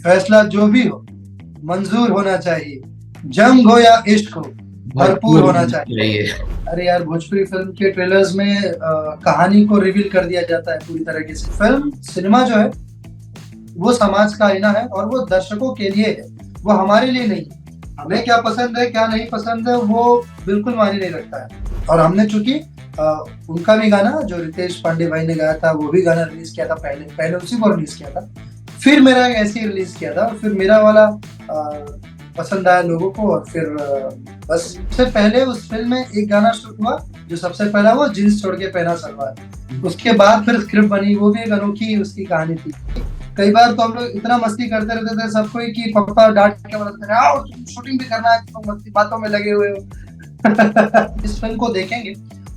फैसला जो भी हो मंजूर होना चाहिए, जंग हो या इश्क हो भरपूर भरपूर होना होना चाहिए। चाहिए। अरे यार, भोजपुरी फिल्म के ट्रेलर्स में कहानी को रिवील कर दिया जाता है पूरी तरीके से। फिल्म सिनेमा जो है वो समाज का आईना है और वो दर्शकों के लिए है, वो हमारे लिए नहीं है। हमें क्या पसंद है क्या नहीं पसंद है वो बिल्कुल मायने नहीं रखता है। और हमने चूंकि उनका भी गाना जो रितेश पांडे भाई ने गाया था वो भी गाना रिलीज किया था, पहले पहले उसी को रिलीज किया था, फिर मेरा एक ऐसे ही रिलीज किया था और फिर मेरा वाला पसंद आया लोगों को। और फिर बस सबसे पहले उस फिल्म में एक गाना शूट हुआ जो सबसे पहला वो जींस छोड़ के पहना सलवार। उसके बाद फिर स्क्रिप्ट बनी, वो भी एक अनोखी उसकी कहानी थी। कई बार तो हम लोग इतना मस्ती करते रहते थे सबको ही कि पापा डांट के बोलते थे आओ शूटिंग भी करना है, तुम मस्ती बातों में लगे हुए हो। इस फिल्म को देखेंगे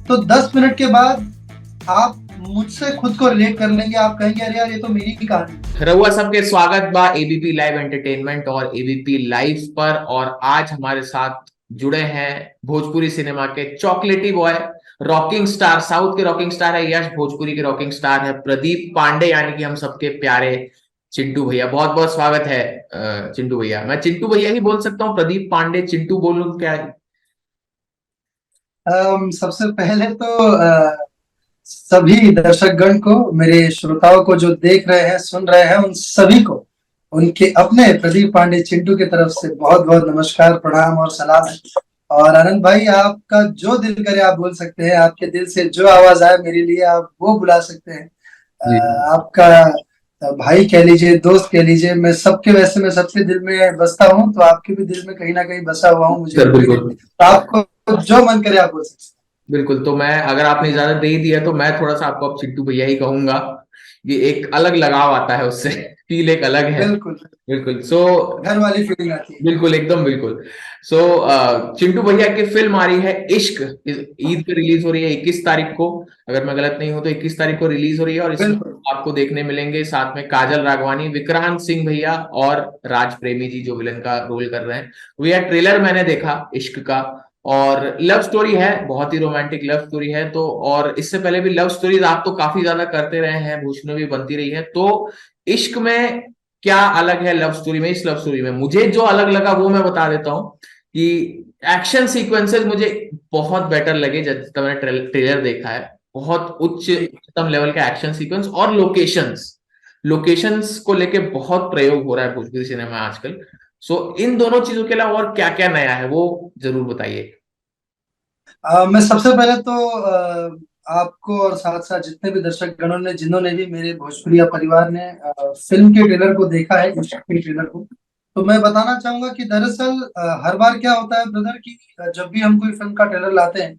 तो 10 मिनट के बाद आप मुझसे खुद को रिलेट कर लेंगे, आप कहेंगे अरे यार ये तो मेरी ही कहानी है। रउआ सबके स्वागत बा एबीपी लाइव एंटरटेनमेंट और एबीपी लाइव पर। और आज हमारे साथ जुड़े हैं भोजपुरी सिनेमा के चॉकलेटी बॉय, रॉकिंग स्टार, साउथ के रॉकिंग स्टार है यश, भोजपुरी के रॉकिंग स्टार है प्रदीप पांडे, यानी कि हम सबके प्यारे चिंटू भैया। बहुत बहुत स्वागत है चिंटू भैया। मैं चिंटू भैया ही बोल सकता हूँ, प्रदीप पांडे चिंटू बोलूं क्या? सबसे पहले तो सभी दर्शकगण को, मेरे श्रोताओं को जो देख रहे हैं सुन रहे हैं, उन सभी को उनके अपने प्रदीप पांडे चिंटू की तरफ से बहुत बहुत नमस्कार, प्रणाम और सलाम है। और आनंद भाई, आपका जो दिल करे आप बोल सकते हैं, आपके दिल से जो आवाज आए मेरे लिए आप वो बुला सकते हैं। जी आपका भाई कह लीजिए, दोस्त कह लीजिए, मैं सबके वैसे मैं सबके दिल में बसता हूँ, तो आपके भी दिल में कहीं ना कहीं बसा हुआ हूँ मुझे सर, उम्मीद है। बिल्कुल तो आपको जो मन करे आप बोल सकते बिल्कुल। तो मैं, अगर आपने इजाजत दे ही दी है तो मैं थोड़ा सा आपको अब चिट्टू भैया ही कहूंगा। ये एक अलग लगाव आता है उससे, फील एक अलग हैं। है। बिल्कुल, बिल्कुल। सो घर वाली फीलिंग आती है। बिल्कुल, एकदम बिल्कुल। सो चिंटू भैया की फिल्म आ रही है इश्क, ईद पे रिलीज हो रही है 21 तारीख को। अगर मैं गलत नहीं हूं तो 21 तारीख को रिलीज हो रही है। और इसमें बिल्कुल। आपको देखने मिलेंगे साथ में काजल राघवानी, विक्रांत सिंह भैया और राज प्रेमी जी जो विलन का रोल कर रहे हैं। भैया ट्रेलर मैंने देखा इश्क का, और लव स्टोरी है, बहुत ही रोमांटिक लव स्टोरी है। तो और इससे पहले भी लव स्टोरीज आप तो काफी ज्यादा करते रहे हैं, भूषण में भी बनती रही है। तो इश्क में क्या अलग है लव स्टोरी में? इस लव स्टोरी में मुझे जो अलग लगा वो मैं बता देता हूँ कि एक्शन सीक्वेंसेस मुझे बहुत बेटर लगे जब मैंने ट्रेलर देखा है। बहुत उच्चतम लेवल का एक्शन सीक्वेंस और लोकेशंस, लोकेशंस को लेके बहुत प्रयोग हो रहा है भोजपुरी सिनेमा में आजकल। सो इन दोनों चीजों के अलावा और क्या क्या नया है वो जरूर बताइए। मैं सबसे पहले तो आपको और साथ साथ जितने भी दर्शक गणों ने, जिन्होंने भी मेरे भोजपुरिया परिवार ने फिल्म के ट्रेलर को देखा है, इस के ट्रेलर को, तो मैं बताना चाहूंगा कि दरअसल हर बार क्या होता है ब्रदर कि जब भी हम कोई फिल्म का ट्रेलर लाते हैं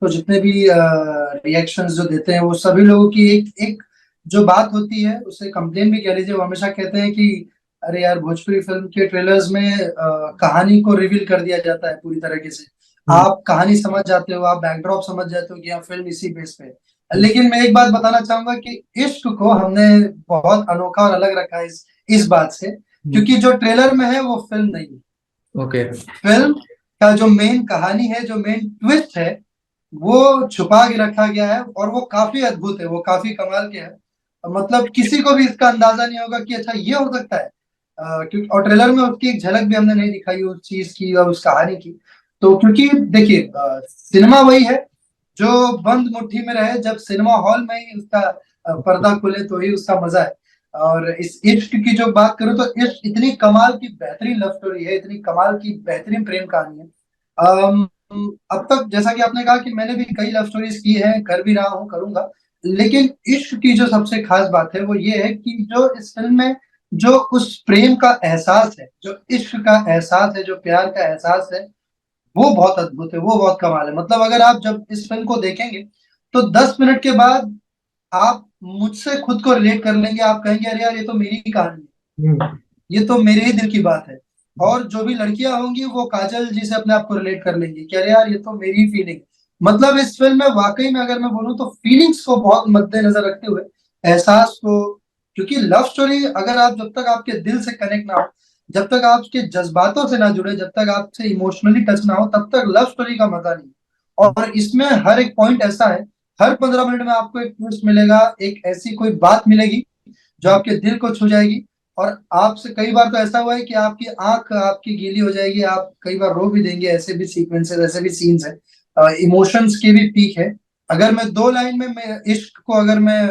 तो जितने भी रिएक्शंस जो देते हैं वो सभी लोगों की एक एक जो बात होती है, उसे कंप्लेन भी कह लीजिए, वो हमेशा कहते हैं कि अरे यार, भोजपुरी फिल्म के ट्रेलर्स में कहानी को रिवील कर दिया जाता है पूरी तरीके से। हम्म। आप कहानी समझ जाते हो, आप बैकड्रॉप समझ जाते हो कि यहाँ फिल्म इसी बेस पे है। लेकिन मैं एक बात बताना चाहूंगा कि इश्क को हमने बहुत अनोखा और अलग रखा है इस बात से, क्योंकि जो ट्रेलर में है वो फिल्म नहीं है। ओके। फिल्म का जो मेन कहानी है, जो मेन ट्विस्ट है, वो छुपा के रखा गया है और वो काफी अद्भुत है, वो काफी कमाल के है। मतलब किसी को भी इसका अंदाजा नहीं होगा कि अच्छा ये हो सकता है। क्योंकि और ट्रेलर में उसकी एक झलक भी हमने नहीं दिखाई उस चीज की और उस कहानी की। तो क्योंकि देखिए, सिनेमा वही है जो बंद मुट्ठी में रहे, जब सिनेमा हॉल में ही उसका पर्दा खुले तो ही उसका मजा है। और इस इश्क की जो बात करूं तो इश्क इतनी कमाल की बेहतरीन लव स्टोरी है, इतनी कमाल की बेहतरीन प्रेम कहानी है। अम, अब तक जैसा कि आपने कहा कि मैंने भी कई लव स्टोरीज की है, कर भी रहा हूँ, करूंगा। लेकिन इश्क की जो सबसे खास बात है वो ये है कि जो इस फिल्म में जो उस प्रेम का एहसास है, जो इश्क का एहसास है, जो प्यार का एहसास है, वो बहुत अद्भुत है, वो बहुत कमाल है। मतलब अगर आप जब इस फिल्म को देखेंगे तो 10 मिनट के बाद आप मुझसे खुद को रिलेट कर लेंगे, आप कहेंगे अरे यार ये तो मेरी ही कहानी है, हम्म। ये तो मेरे ही दिल की बात है। और जो भी लड़कियां होंगी वो काजल जी से अपने आप को रिलेट कर लेंगी कि अरे यार ये तो मेरी ही फीलिंग। मतलब इस फिल्म में वाकई में अगर मैं बोलूँ तो फीलिंग्स को बहुत मद्देनजर रखते हुए, एहसास को, क्योंकि लव स्टोरी अगर आप जब तक आपके दिल से कनेक्ट ना हो, जब तक आपके जज्बातों से ना जुड़े, जब तक आपसे इमोशनली टच ना हो, तब तक लव स्टोरी का मजा नहीं। और इसमें हर एक पॉइंट ऐसा है, हर 15 मिनट में आपको एक ट्विस्ट मिलेगा, एक ऐसी कोई बात मिलेगी जो आपके दिल को छू जाएगी। और आपसे कई बार तो ऐसा हुआ है कि आपकी आंख आपकी गीली हो जाएगी, आप कई बार रो भी देंगे, ऐसे भी सीक्वेंसेस, ऐसे भी सीन्स है, इमोशंस की भी पीक है। अगर मैं 2 लाइन में मैं इश्क को अगर मैं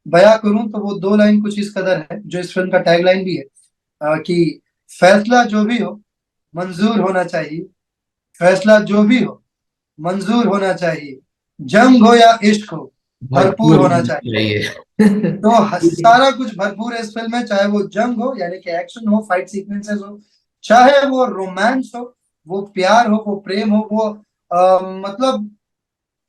बयां करूं तो वो 2 लाइन कुछ इस कदर है, जो इस फिल्म का टैगलाइन भी है, कि फैसला जो भी हो मंजूर होना चाहिए, फैसला जो भी हो मंजूर होना चाहिए, जंग हो या इश्क हो भरपूर भरपूर होना होना चाहिए। तो चाहिए। सारा कुछ भरपूर है इस फिल्म में, चाहे वो जंग हो यानी कि एक्शन हो, फाइट सीक्वेंसेस हो, चाहे वो रोमांस हो, वो प्यार हो, वो प्रेम हो, वो मतलब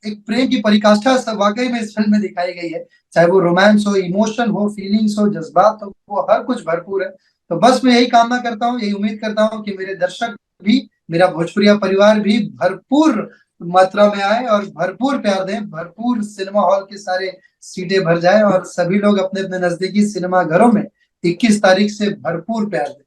एक प्रेम की परिकाष्ठा वाकई में इस फिल्म में दिखाई गई है। चाहे वो रोमांस हो, इमोशन हो, फीलिंग्स हो, जज्बात हो, वो हर कुछ भरपूर है। तो बस मैं यही कामना करता हूँ, यही उम्मीद करता हूँ कि मेरे दर्शक भी, मेरा भोजपुरिया परिवार भी भरपूर मात्रा में आए और भरपूर प्यार दें, भरपूर सिनेमा हॉल के सारे सीटें भर जाए और सभी लोग अपने अपने नजदीकी सिनेमा घरों में 21 तारीख से भरपूर प्यार दें।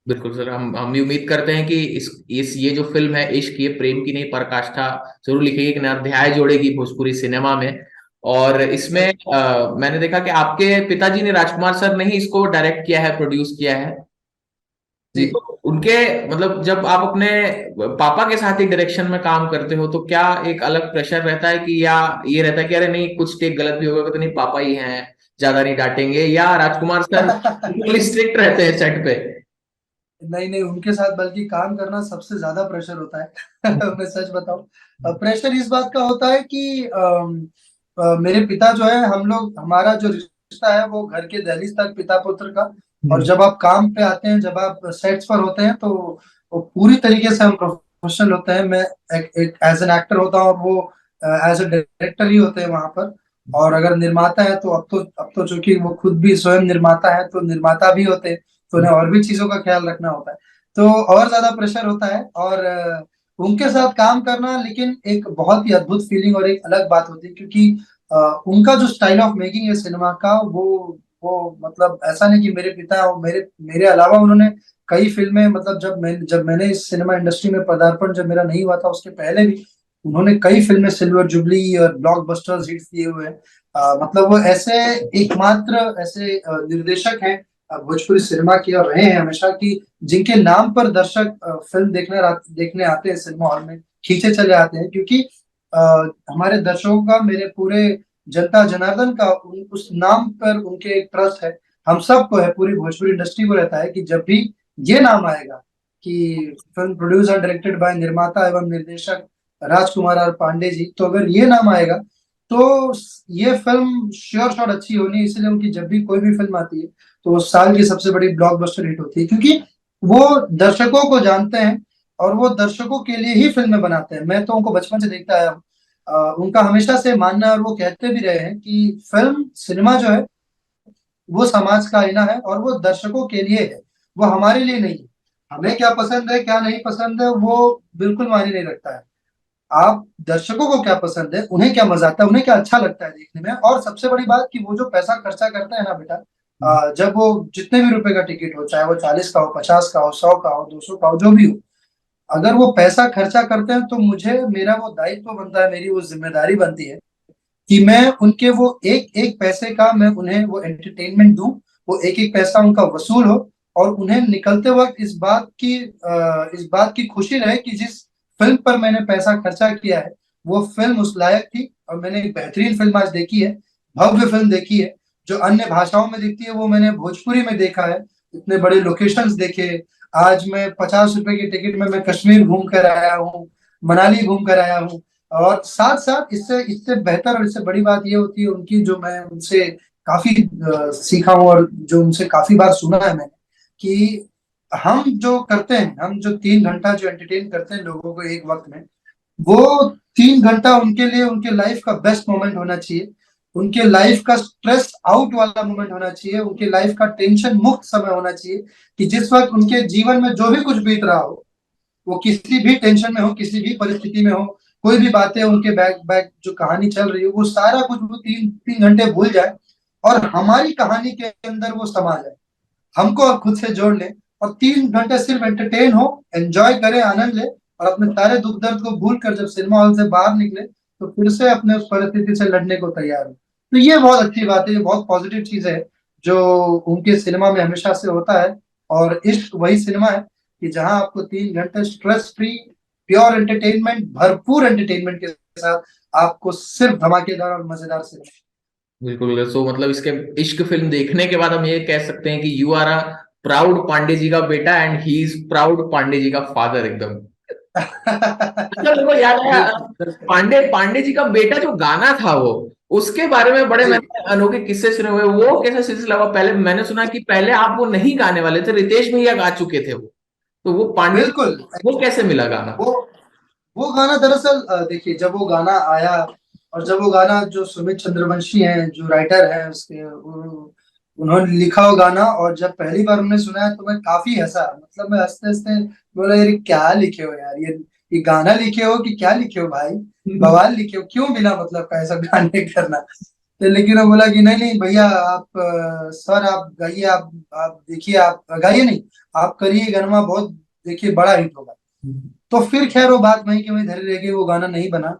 बिल्कुल सर, हम भी उम्मीद करते हैं कि इस ये जो फिल्म है इश्क, ये प्रेम की नई पराकाष्ठा जरूर लिखेगी, एक नया अध्याय जोड़ेगी भोजपुरी सिनेमा में। और इसमें मैंने देखा कि आपके पिताजी ने, राजकुमार सर ने ही इसको डायरेक्ट किया है, प्रोड्यूस किया है। जी, जी। तो उनके मतलब जब आप अपने पापा के साथ एक डायरेक्शन में काम करते हो तो क्या एक अलग प्रेशर रहता है कि, या ये रहता है कि अरे नहीं कुछ टेक गलत भी होगा तो नहीं, पापा ही हैं, ज्यादा नहीं डांटेंगे, या राजकुमार सर बिल्कुल स्ट्रिक्ट रहते हैं सेट पे? नहीं नहीं, उनके साथ बल्कि काम करना सबसे ज्यादा प्रेशर होता है। मैं सच बताऊं, प्रेशर इस बात का होता है कि मेरे पिता जो है, हम लोग, हमारा जो रिश्ता है वो घर के दहलीज तक पिता पुत्र का। और हम्म। जब आप काम पे आते हैं, जब आप सेट्स पर होते हैं, तो वो पूरी तरीके से हम प्रोफेशनल होते हैं। मैं एक एज एन एक्टर होता हूँ और वो एज ए डायरेक्टर ही होते हैं वहां पर। और अगर निर्माता है तो अब तो चूंकि वो खुद भी स्वयं निर्माता है, तो निर्माता भी होते हैं, तो उन्हें और भी चीजों का ख्याल रखना होता है। तो और ज्यादा प्रेशर होता है। और उनके साथ काम करना लेकिन एक बहुत ही अद्भुत फीलिंग और एक अलग बात होती है, क्योंकि उनका जो स्टाइल ऑफ मेकिंग है सिनेमा का, वो मतलब ऐसा नहीं कि मेरे पिता और मेरे मेरे अलावा उन्होंने कई फिल्में, मतलब जब मैंने इस सिनेमा इंडस्ट्री में पदार्पण जब मेरा नहीं हुआ था उसके पहले भी उन्होंने कई फिल्में सिल्वर जुबली और ब्लॉकबस्टर्स हिट्स दिए हुए हैं। मतलब वो ऐसे एकमात्र ऐसे निर्देशक हैं भोजपुरी सिनेमा के, और रहे हैं हमेशा, कि जिनके नाम पर दर्शक फिल्म देखने आते हैं सिनेमा हॉल में, खींचे चले आते हैं, क्योंकि अ, हमारे दर्शकों का, मेरे पूरे जनता जनार्दन का उस नाम पर उनके एक ट्रस्ट है। हम सबको है, पूरी भोजपुरी इंडस्ट्री को रहता है कि जब भी ये नाम आएगा कि film produce and directed by निर्माता एवं निर्देशक राजकुमार आर पांडे जी, तो अगर ये नाम आएगा तो ये फिल्म श्योर शॉट अच्छी होनी है। इसलिए उनकी जब भी कोई भी फिल्म आती है तो वो साल की सबसे बड़ी ब्लॉकबस्टर हिट होती है, क्योंकि वो दर्शकों को जानते हैं और वो दर्शकों के लिए ही फिल्में बनाते हैं। मैं तो उनको बचपन से देखता आया हूँ। उनका हमेशा से मानना है, और वो कहते भी रहे हैं कि फिल्म सिनेमा जो है वो समाज का आईना है और वो दर्शकों के लिए है, वो हमारे लिए नहीं है। हमें क्या पसंद है क्या नहीं पसंद है वो बिल्कुल मायने नहीं रखता है। आप दर्शकों को क्या पसंद है, उन्हें क्या मजा आता है, उन्हें क्या अच्छा लगता है देखने में। और सबसे बड़ी बात कि वो जो पैसा खर्चा करते हैं ना बेटा, जब वो जितने भी रुपए का टिकट हो, चाहे वो 40 का हो, 50 का हो, 100 का हो, 200 का हो, जो भी हो, अगर वो पैसा खर्चा करते हैं तो मुझे, मेरा वो दायित्व बनता है, मेरी वो जिम्मेदारी बनती है कि मैं उनके वो एक एक पैसे का, मैं उन्हें वो एंटरटेनमेंट दूं, वो एक एक पैसा उनका वसूल हो, और उन्हें निकलते वक्त इस बात की खुशी रहे कि जिस फिल्म पर मैंने पैसा खर्चा किया है वो फिल्म उस लायक थी, और मैंने एक बेहतरीन फिल्म आज देखी है, भव्य फिल्म देखी है। जो अन्य भाषाओं में दिखती है वो मैंने भोजपुरी में देखा है, इतने बड़े लोकेशंस देखे। आज मैं 50 रुपए की टिकट में मैं कश्मीर घूम कर आया हूँ, मनाली घूम कर आया हूँ। और साथ साथ इससे इससे बेहतर और इससे बड़ी बात ये होती है उनकी, जो मैं उनसे काफी सीखा हूँ और जो उनसे काफी बार सुना है मैंने, कि हम जो करते हैं, हम जो 3 घंटा जो एंटरटेन करते हैं लोगों को एक वक्त में, वो 3 घंटा उनके लिए उनके लाइफ का बेस्ट मोमेंट होना चाहिए, उनके लाइफ का स्ट्रेस आउट वाला मोमेंट होना चाहिए, उनके लाइफ का टेंशन मुक्त समय होना चाहिए, कि जिस वक्त उनके जीवन में जो भी कुछ बीत रहा हो, वो किसी भी टेंशन में हो, किसी भी परिस्थिति में हो, कोई भी बातें उनके बैक बैक जो कहानी चल रही है, वो सारा कुछ वो 3 3 घंटे भूल जाए और हमारी कहानी के अंदर वो समा जाए, हमको और खुद से जोड़ ले, और 3 घंटे सिर्फ एंटरटेन हो, एंजॉय करे, आनंद ले, और अपने सारे दुख दर्द को भूल कर जब सिनेमा हॉल से बाहर निकले तो फिर से अपने उस परिस्थिति से लड़ने को तैयार हो। तो ये बहुत अच्छी बात है, ये बहुत पॉजिटिव चीज है। जो उनके सिनेमा में हमेशा से होता है। और इश्क वही सिनेमा है कि जहां आपको 3 घंटे स्ट्रेस फ्री, प्योर एंटरटेनमेंट, भरपूर एंटरटेनमेंट के साथ आपको सिर्फ धमाकेदार और मजेदार सिनेमा। बिल्कुल बिल्कुल। सो मतलब इसके इश्क फिल्म देखने के बाद हम ये कह सकते हैं कि you are a proud Pandey ji का बेटा and he is proud Pandey ji का फादर एकदम। अच्छा मेरे को याद आया, बिल्कुल बिल्कुल। पांडे पांडे जी का बेटा जो गाना था वो, उसके बारे में बड़े जी मैंने अनोखे किस्से सुने हुए। वो कैसा सिलसिला हुआ? पहले मैंने सुना कि पहले आप वो नहीं गाने वाले थे, रितेश भैया गा चुके थे वो, तो वो पांडे जी, बिल्कुल। वो कैसे मिला गाना? वो वो गाना दरअसल देखिए, जब वो गाना आया और जब वो गाना, जो सुमित चंद्रवंशी हैं जो राइटर हैं उसके, उन्होंने लिखा वो गाना, और जब पहली बार उन्होंने सुना तो मैं काफी हंसा। मतलब मैं हंसते हंसते बोला, यार ये क्या लिखे हो यार, ये गाना लिखे हो कि क्या लिखे हो भाई, बवाल लिखे हो, क्यों बिना मतलब का ऐसा गाने करना। तो लेकिन वो बोला कि नहीं नहीं भैया, आप सर आप गाइए, आप देखिए, आप गाइए नहीं, आप करिए गाना, बहुत देखिए बड़ा हिट होगा। तो फिर खैर वो बात वहीं की वहीं धरी रह गई, वो गाना नहीं बना।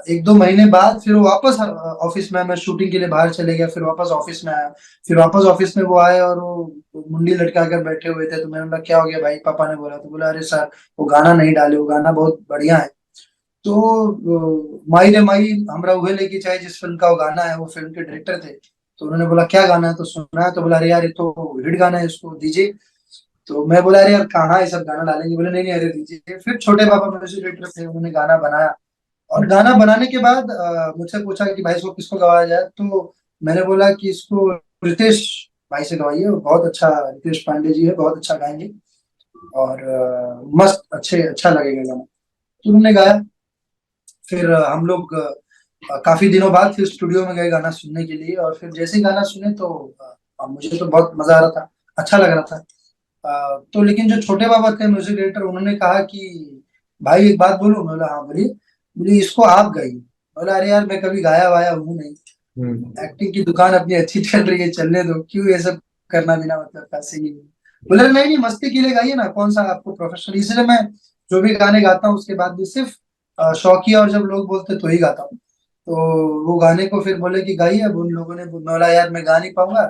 1-2 महीने बाद फिर वो वापस ऑफिस में, मैं शूटिंग के लिए बाहर चले गया, फिर वापस ऑफिस में आया। फिर वापस ऑफिस में वो आए और वो मुंडी लटका कर बैठे हुए थे, तो मैंने बोला क्या हो गया भाई, पापा ने बोला। तो बोला अरे सर, वो गाना नहीं डाले, वो गाना बहुत बढ़िया है। तो माई रे माई हमरा उहे लेके चाहे, जिस फिल्म का वो गाना है, वो फिल्म के डायरेक्टर थे। तो उन्होंने बोला क्या गाना है, तो सुना है, तो बोला अरे यार ये तो हिट गाना है, इसको दीजिए। तो मैं बोला अरे यार कहाँ ये सब गाना डालेंगे, बोले नहीं नहीं अरे दीजिए। फिर छोटे पापा म्यूजिक डायरेक्टर थे, उन्होंने गाना बनाया। और गाना बनाने के बाद मुझसे पूछा कि भाई इसको किसको गवाया जाए, तो मैंने बोला कि इसको रितेश भाई से गवाइए, वो बहुत अच्छा, रितेश पांडे जी है, बहुत अच्छा गाएंगे और मस्त अच्छे अच्छा लगेगा गाना। तो उन्होंने गाया। फिर हम लोग काफी दिनों बाद फिर स्टूडियो में गए गाना सुनने के लिए, और फिर जैसे ही गाना सुने तो मुझे तो बहुत मजा आ रहा था, अच्छा लग रहा था। तो लेकिन जो छोटे बाबा थे म्यूजिक डायरेक्टर, उन्होंने कहा कि भाई एक बात बोलूं। मैं बोला हाँ बोलिए। बोले इसको आप गाइए। बोला अरे यार मैं कभी गाया वाया हूँ नहीं, हम्म। एक्टिंग की दुकान अपनी अच्छी चल रही है, चलने दो, क्यों ये सब करना बिना मतलब का सिंगिंग। बोले नहीं नहीं मस्ती के लिए गाइए ना, कौन सा आपको प्रोफेशनल। इसलिए मैं जो भी गाने गाता हूँ उसके बाद भी सिर्फ शौकिया और जब लोग बोलते तो ही गाता हूँ। तो वो गाने को फिर बोले कि गाइए। अब उन लोगों ने बोला यार मैं गा नहीं पाऊंगा,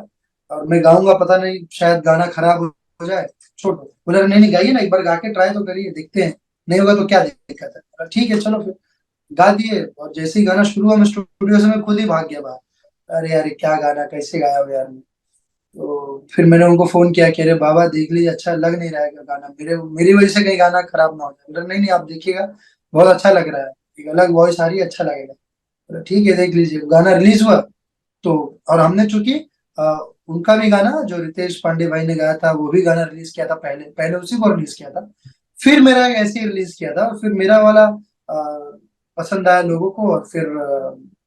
और मैं गाऊंगा पता नहीं शायद गाना खराब हो जाए, छोड़ दो। बोला नहीं नहीं गाइए ना, एक बार गा के ट्राई तो करिए, देखते हैं, नहीं होगा तो क्या दिक्कत है। बोला, ठीक है चलो फिर गा दिए। और जैसे ही गाना शुरू हुआ, मैं स्टूडियो से मैं खुद ही भाग गया बाहर। अरे यार ये क्या गाना, कैसे गाया हो यार। तो फिर मैंने उनको फोन किया कि अरे बाबा देख लीजिए, अच्छा लग नहीं रहा है गाना, मेरी वजह से कहीं गाना खराब ना हो जाए। बोला नहीं नहीं आप देखिएगा, बहुत अच्छा लग रहा है, एक अलग वॉइस आ रही है, अच्छा लगेगा। बोला ठीक है देख लीजिए। गाना रिलीज हुआ तो, और हमने चूंकि उनका भी गाना जो रितेश पांडे भाई ने गाया था, वो भी गाना रिलीज किया था, पहले पहले उसी को रिलीज किया था। फिर मेरा एक ऐसे ही रिलीज किया था, और फिर मेरा वाला पसंद आया लोगों को, और फिर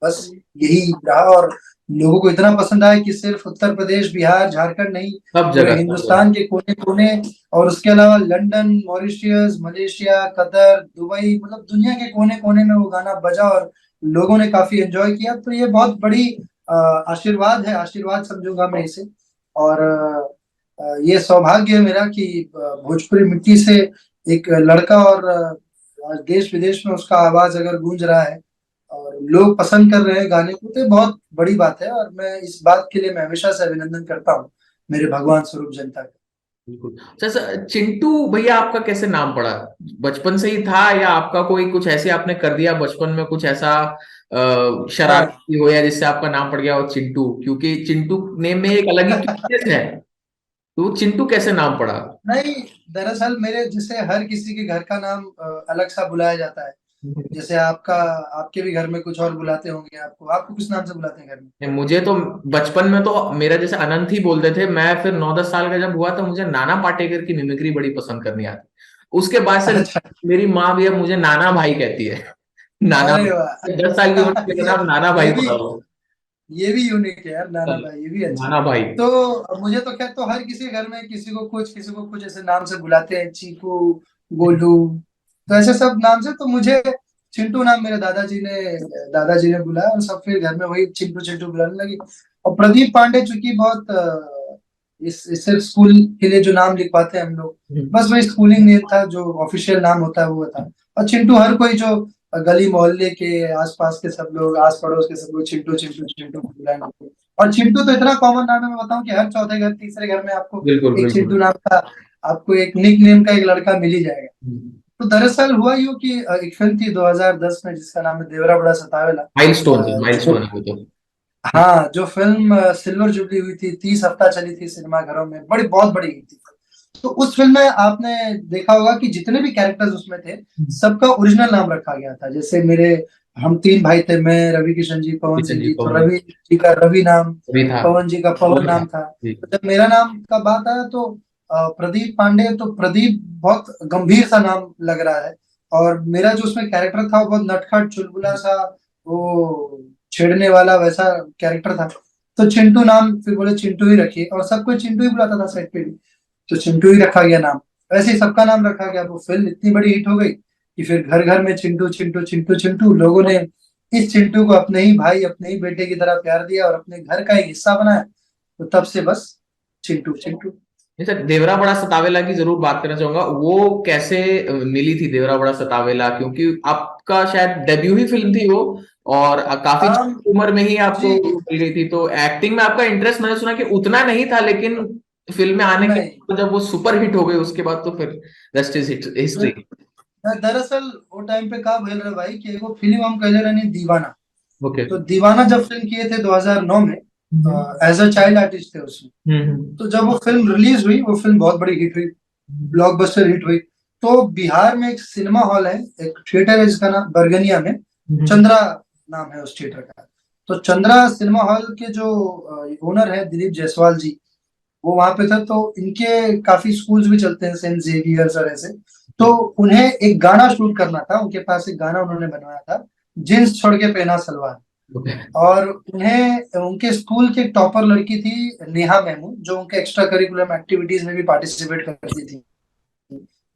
बस यही रहा। और लोगों को इतना पसंद आया कि सिर्फ उत्तर प्रदेश, बिहार, झारखंड नहीं, सब पूरे जगह सब जगह। हिंदुस्तान के कोने कोने, और उसके अलावा London, Mauritius, Malaysia, Qatar, Dubai, मतलब दुनिया के कोने कोने में वो गाना बजा, और लोगों ने काफी एंजॉय किया। तो ये बहुत बड़ी आशीर्वाद है, आशीर्वाद समझूंगा मैं इसे। और ये सौभाग्य है मेरा कि भोजपुरी मिट्टी से एक लड़का, और आज देश विदेश में उसका आवाज अगर गूंज रहा है और लोग पसंद कर रहे हैं गाने को, तो ये बहुत बड़ी बात है। और मैं इस बात के लिए मैं हमेशा से अभिनंदन करता हूँ मेरे भगवान स्वरूप जनता का। बिल्कुल। अच्छा चिंटू भैया आपका कैसे नाम पड़ा? बचपन से ही था या आपका कोई कुछ ऐसे आपने कर दिया बचपन में कुछ ऐसा हाँ, शरारती हो या जिससे आपका नाम पड़ गया हो चिंटू? क्योंकि चिंटू नेम में एक अलग ही क्यूटनेस है, तो वो चिंटू कैसे नाम पड़ा? नहीं दरअसल मेरे जैसे हर किसी के घर का नाम अलग सा बुलाया जाता है। जैसे आपका, आपके भी घर में कुछ और बुलाते होंगे, आपको आपको किस नाम से बुलाते हैं घर में। मुझे तो बचपन में तो मेरा जैसे अनंत ही बोलते थे। मैं फिर 9-10 साल का जब हुआ तो मुझे नाना पाटेकर की मिमिक्री बड़ी पसंद करनी आती। उसके बाद से अच्छा। मेरी माँ भी अब मुझे नाना भाई कहती है। नाना अरे भाई, 10 साल की उम्र में वाह मेरा नाम नाना ये भाई भी पड़ा हुआ ये भी यूनिक है यार, नाना है। भाई ये भी अच्छा है। नाना भाई। तो मुझे तो खैर, तो हर किसी घर में किसी को कुछ ऐसे नाम से बुलाते हैं, चीकू, गोलू, तो ऐसे सब नाम से। तो मुझे चिंटू नाम मेरे दादाजी ने बुलाया, और सब फिर घर में वही चिंटू चिंटू बुलाने लगी। और प्रदीप पांडे चूंकि बहुत इस सिर्फ स्कूल के लिए जो नाम लिखवाते हैं हम लोग, बस वही स्कूलिंग नेम था, जो ऑफिशियल नाम होता है वो था। और चिंटू हर कोई जो गली मोहल्ले के आसपास के सब लोग, आस पड़ोस के सब लोग चिंटू चिंटू चिंटू बुलाने लगते। और चिंटू तो इतना कॉमन नाम है, मैं बताऊं कि हर चौथे घर, तीसरे घर में आपको बिल्कुल एक चिंटू बिल्कुल। नाम का, आपको एक निक नेम का एक लड़का मिल ही जाएगा। तो दरअसल हुआ यूं कि एक फिल्म थी 2010 में जिसका नाम है देवरा बड़ा सतावेला। माइलस्टोन थी, जो, माइलस्टोन है वो तो। हाँ, जो फिल्म सिल्वर जुबली हुई थी, 30 हफ्ता चली थी सिनेमा घरों में, बड़ी बहुत बड़ी हिट थी। तो उस फिल्म में आपने देखा होगा कि जितने भी कैरेक्टर्स उसमें थे, सबका ओरिजिनल नाम रखा गया था। जैसे मेरे, हम तीन भाई थे, मैं, रवि किशन जी, पवन किशन सिंह जी, जी। तो पवन जी, रवि जी का रवि नाम, भी था, पवन जी का पवन पवन था नाम था। जी। तो जब मेरा नाम का बात आया तो प्रदीप पांडे, तो प्रदीप बहुत गंभीर सा नाम लग रहा है। और मेरा जो उसमें कैरेक्टर था वो बहुत नटखट चुलबुला सा, वो छेड़ने वाला वैसा कैरेक्टर था। तो चिंटू नाम फिर बोले चिंटू ही रखिए, और सबको चिंटू ही बुलाता था सेट पे भी, तो चिंटू ही रखा गया नाम। वैसे ही सबका नाम रखा गया। वो फिल्म इतनी बड़ी हिट हो गई कि फिर घर घर में चिंटू चिंटू चिंटू चिंटू, लोगों ने इस चिंटू को अपने ही भाई, अपने ही बेटे की तरह प्यार दिया और अपने घर का एक हिस्सा बनाया। तो तब से बस चिंटू चिंटू। नहीं सर, देवरा बड़ा सतावेला की जरूर बात करना चाहूंगा। वो कैसे मिली थी देवरा बड़ा सतावेला, क्योंकि आपका शायद डेब्यू ही फिल्म थी वो, और काफी आम छोटी उम्र में ही आपको जी, मिल गई थी। तो एक्टिंग में आपका इंटरेस्ट मैंने सुना कि उतना नहीं था, लेकिन फिल्म में आने के नहीं, बाद जब वो सुपर हिट हो गई उसके बाद तो फिर रेस्ट इज हिस्ट्री। दरअसल वो टाइम पे का भेल रहे भाई कि एगो फिल्म हम कहले रहनी दीवाना। ओके। तो दीवाना जब फिल्म किए थे 2009 में, एज अ चाइल्ड आर्टिस्ट थे उसमें। हम्म। तो जब वो फिल्म रिलीज हुई, वो फिल्म बहुत बड़ी हिट हुई, ब्लॉकबस्टर हिट हुई। तो बिहार में एक सिनेमा हॉल है, एक थिएटर है जिसका नाम बरगनिया में, चंद्रा नाम है उस थिएटर का। तो चंद्रा सिनेमा हॉल के जो ओनर है दिलीप जायसवाल जी, वो वहां पे था। तो इनके काफी स्कूल्स भी चलते हैं, सेंट जेवियर्स और ऐसे। तो उन्हें एक गाना शूट करना था, उनके पास एक गाना उन्होंने बनवाया था, जींस छोड़ के पहना सलवार। ओके। और उन्हें, उनके स्कूल की एक टॉपर लड़की थी नेहा मेमू, जो उनके एक्स्ट्रा करिकुलम एक्टिविटीज में भी पार्टिसिपेट करती थी,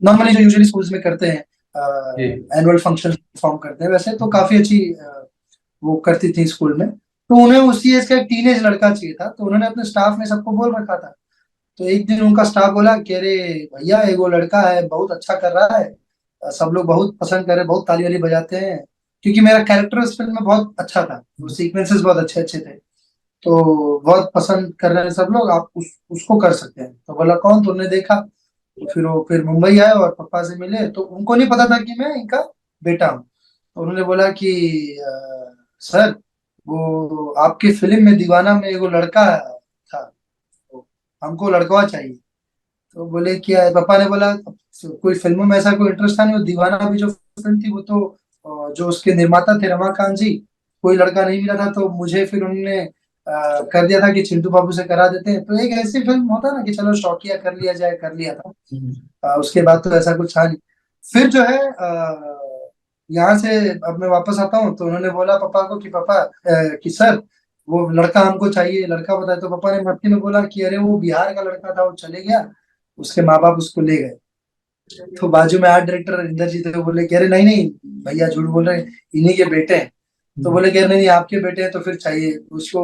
नॉर्मली जो यूजुअली स्कूल्स में करते हैं, जी। एनुअल फंक्शन परफॉर्म करते हैं वैसे। तो काफी अच्छी वो करती थी स्कूल में। तो उन्हें उसी एज का एक टीनेज लड़का चाहिए था, तो उन्होंने अपने स्टाफ में सबको बोल रखा था। तो एक दिन उनका स्टाफ बोला कि अरे भैया, एगो लड़का है, बहुत अच्छा कर रहा है, सब लोग बहुत पसंद कर रहे हैं, बहुत ताली वाली बजाते हैं। क्योंकि मेरा कैरेक्टर उस फिल्म में बहुत अच्छा था, वो सीक्वेंसेस बहुत अच्छे अच्छे थे, तो बहुत पसंद कर रहे हैं सब लोग, आप उसको कर सकते हैं। तो बोला कौन, तो उन्होंने देखा। तो फिर वो फिर मुंबई आए और पापा से मिले, तो उनको नहीं पता था कि मैं इनका बेटा हूँ। तो उन्होंने बोला कि सर, वो आपकी फिल्म में दीवाना में एगो लड़का था, तो हमको लड़कवा चाहिए। तो बोले क्या है, पापा ने बोला कोई फिल्मों में ऐसा कोई इंटरेस्ट था नहीं, वो दीवाना भी जो फिल्म थी वो तो जो उसके निर्माता थे रमाकांत जी, कोई लड़का नहीं मिला था। तो मुझे फिर उन्होंने कर दिया था कि चिंटू बाबू से करा देते हैं। तो एक ऐसी फिल्म होता ना कि चलो शौकिया कर लिया जाए, कर लिया था। उसके बाद तो ऐसा कुछ था नहीं। फिर जो है यहाँ से अब मैं वापस आता हूँ, तो उन्होंने बोला पापा को कि पापा, कि सर, वो लड़का हमको चाहिए, लड़का बताए। तो पापा ने मस्ती में बोला कि अरे वो बिहार का लड़का था, वो चले गया, उसके माँ बाप उसको ले गए। तो बाजू में आर्ट डायरेक्टर इंदर जी थे, वो बोले कि अरे नहीं नहीं भैया, झूठ बोल रहे हैं, इन्हीं के बेटे हैं। तो बोले कि अरे नहीं नहीं, आपके बेटे हैं तो फिर चाहिए, उसको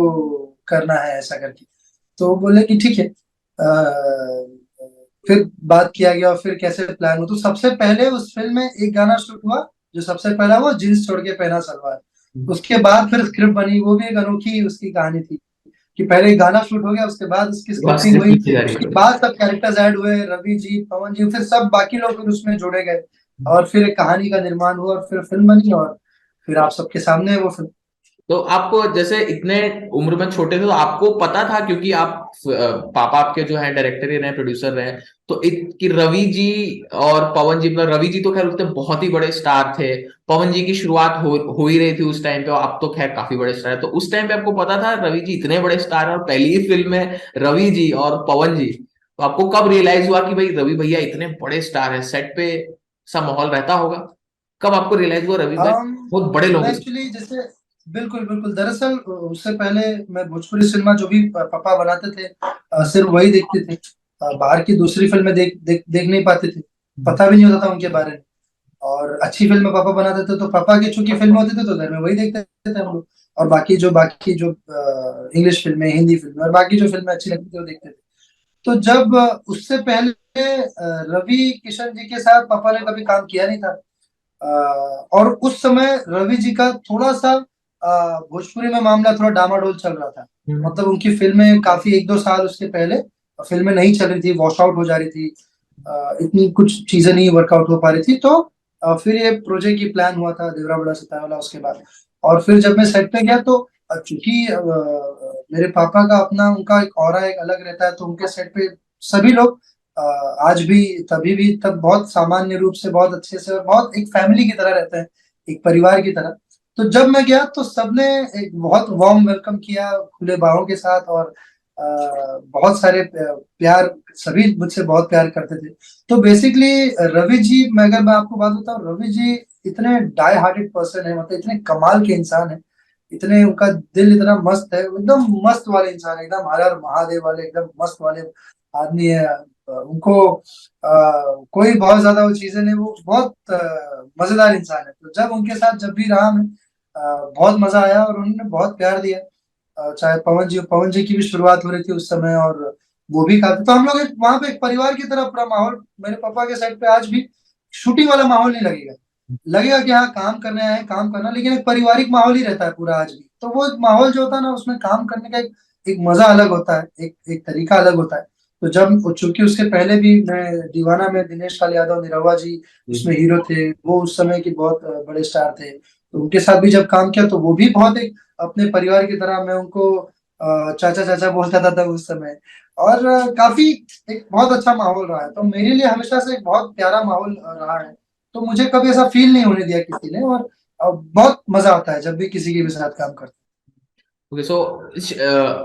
करना है ऐसा करके। तो वो बोले कि ठीक है। फिर बात किया गया और फिर कैसे प्लान हो। तो सबसे पहले उस फिल्म में एक गाना शूट हुआ, जो सबसे पहला वो जींस छोड़ के पहना सलवार। उसके बाद फिर स्क्रिप्ट बनी, वो भी एक अनोखी उसकी कहानी थी कि पहले एक गाना शूट हो गया, उसके बाद उसकी स्क्रिप्टिंग स्क्रिप्ट हुई, लिखी जा रही उसके है। बाद सब कैरेक्टर्स ऐड हुए, रवि जी, पवन जी, फिर सब बाकी लोग फिर उसमें जोड़े गए, और फिर एक कहानी का निर्माण हुआ और फिर फिल्म बनी, और फिर आप सबके सामने है वो फिल्म। तो आपको जैसे इतने उम्र में छोटे थे तो आपको पता था, क्योंकि आप पापा आपके जो है डायरेक्टर ही रहे, प्रोड्यूसर रहे, तो कि रवि जी और पवन जी, मतलब रवि जी तो खैर उतने बहुत ही बड़े स्टार थे, पवन जी की शुरुआत हो ही रही थी उस टाइम पे, और आप तो खैर काफी बड़े स्टार है, तो उस टाइम पे आपको पता था रवि जी इतने बड़े स्टार है और पहली ही फिल्म में रवि जी और पवन जी, तो आपको कब रियलाइज हुआ कि भाई रवि भैया इतने बड़े स्टार है, सेट पे सा माहौल रहता होगा, कब आपको रियलाइज हुआ रवि भाई हम बहुत बड़े लोगों मैं के साथ? एक्चुअली जैसे, बिल्कुल बिल्कुल, दरअसल उससे पहले मैं भोजपुरी सिनेमा जो भी पापा बनाते थे, सिर्फ वही देखते थे। बाहर की दूसरी फिल्में देख नहीं पाते थे, पता भी नहीं होता था उनके बारे में। और अच्छी फिल्म पापा बनाते थे, तो पापा की चूंकि फिल्म होती थी तो घर में वही देखते थे हम लोग। और बाकी जो इंग्लिश फिल्में, हिंदी फिल्में और बाकी जो फिल्में अच्छी लगती थी वो देखते थे। तो जब उससे पहले रवि किशन जी के साथ पापा ने कभी काम किया नहीं था। और उस समय रवि जी का थोड़ा सा भोजपुरी में मामला थोड़ा डामाडोल चल रहा था। हम्म। मतलब उनकी फिल्में काफी 1-2 साल उसके पहले फिल्में नहीं चल रही थी, वॉश आउट हो जा रही थी, इतनी कुछ चीजें नहीं वर्कआउट हो पा रही थी। तो फिर ये प्रोजेक्ट की प्लान हुआ था देवरा बड़ा सतावला उसके बाद। और फिर जब मैं सेट पे गया तो चूंकि मेरे पापा का अपना उनका एक ऑरा एक अलग रहता है, तो उनके सेट पे सभी लोग अ, आज भी तभी भी तब बहुत सामान्य रूप से बहुत अच्छे से और बहुत एक फैमिली की तरह रहते हैं, एक परिवार की तरह। तो जब मैं गया तो सबने एक बहुत वार्म वेलकम किया खुले बाहों के साथ, और बहुत सारे प्यार, सभी मुझसे बहुत प्यार करते थे। तो बेसिकली रवि जी, मैं आपको बात बताऊं, रवि जी इतने डाई हार्टेड पर्सन है, मतलब इतने कमाल के इंसान है, इतने उनका दिल इतना मस्त है, एकदम मस्त वाले इंसान है, एकदम हर हर महादेव वाले एकदम मस्त वाले आदमी है। उनको कोई बहुत ज्यादा वो चीजें नहीं, वो बहुत मजेदार इंसान है। तो जब उनके साथ जब भी रहा मैं, बहुत मजा आया और उन्होंने बहुत प्यार दिया। चाहे पवन जी की भी शुरुआत हो रही थी उस समय, और वो भी काफी, तो हम लोग वहां पे एक परिवार की तरह पूरा माहौल, मेरे पापा के साइड पे आज भी शूटिंग वाला माहौल नहीं लगेगा। लगेगा कि हाँ काम करने आए हैं, काम करना, लेकिन एक पारिवारिक माहौल ही रहता है पूरा आज भी। तो वो एक माहौल जो होता है ना, उसमें काम करने का एक मजा अलग होता है, एक एक तरीका अलग होता है। तो जब चूंकि उसके पहले भी मैं दीवाना में दिनेश लाल यादव निरहुआ जी उसमें हीरो थे, वो उस समय के बहुत बड़े स्टार थे, तो उनके साथ भी जब काम किया तो वो भी बहुत एक अपने परिवार की तरह, मैं उनको चाचा चाचा बोलता था तब उस समय। और काफी एक बहुत अच्छा माहौल रहा है, तो मेरे लिए हमेशा से एक बहुत प्यारा माहौल रहा है। तो मुझे कभी ऐसा फील नहीं होने दिया किसी ने, और बहुत मजा आता है जब भी किसी के भी साथ काम करते ओके, सो